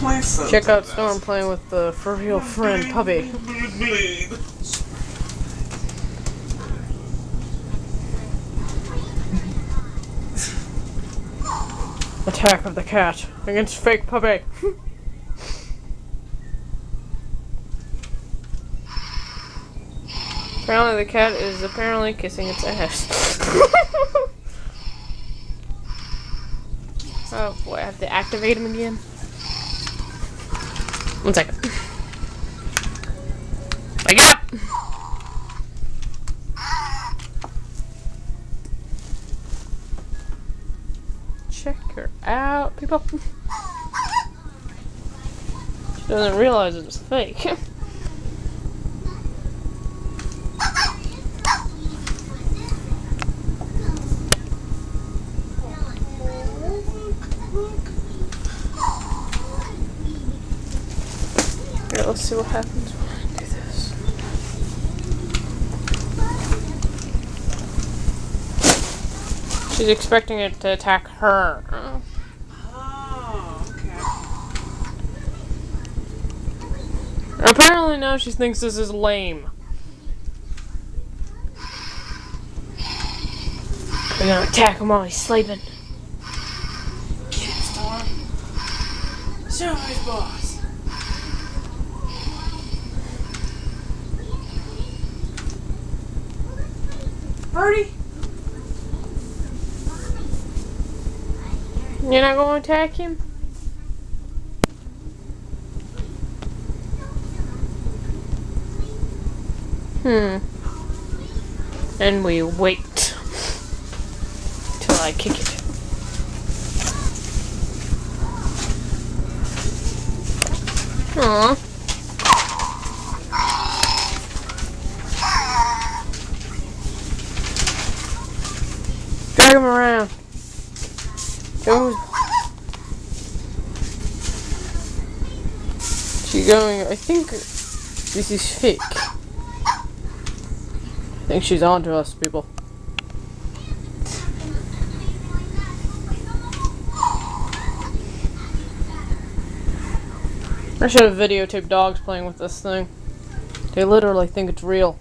my phone. Check out Storm playing with the Furreal friend puppy. Attack of the cat against fake puppy. Apparently the cat is kissing its ass. Oh boy, I have to activate him again. 1 second. Wake up! Check her out, people. She doesn't realize it's fake. Here, let's see what happens when I do this. She's expecting it to attack her. Oh, okay. Apparently now she thinks this is lame. We're gonna attack him while he's sleeping. Get him, Storm. Show his boss. Birdie? You're not gonna attack him? And we wait till I kick it. Aww. Drag him around. Go. She's going. I think this is fake. I think she's on to us, people. I should have videotaped dogs playing with this thing. They literally think it's real.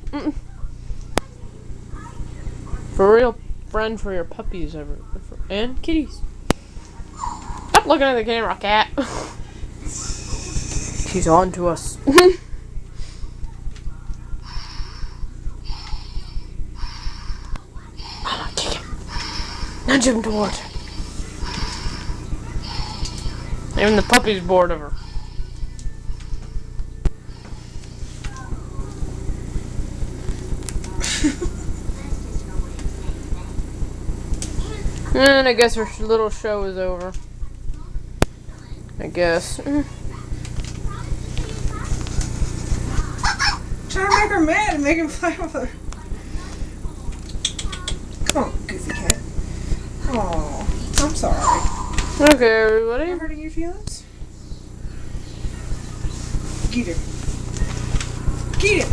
For real. Friend for your puppies and kitties. Stop looking at the camera, cat. She's on to us. Mama, kick him. Nudge him towards her. Even the puppy's bored of her. And I guess her little show is over. I guess. Trying to make her mad and make him play with her. Come on, goofy cat. Oh, I'm sorry. Okay, everybody. Am I hurting your feelings? Get him. Get him.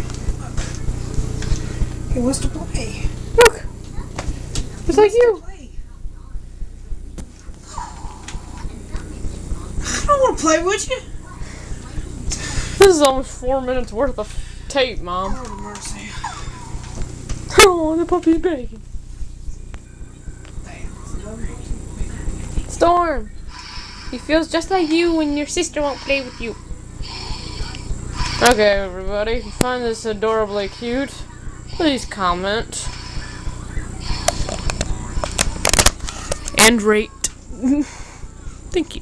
He wants to play. Look. Just like you. I don't want to play with you. This is almost 4 minutes worth of tape, Mom. Oh, mercy. Oh, the puppy's begging. Storm! He feels just like you when your sister won't play with you. Okay, everybody. If you find this adorably cute, please comment. And rate. Thank you.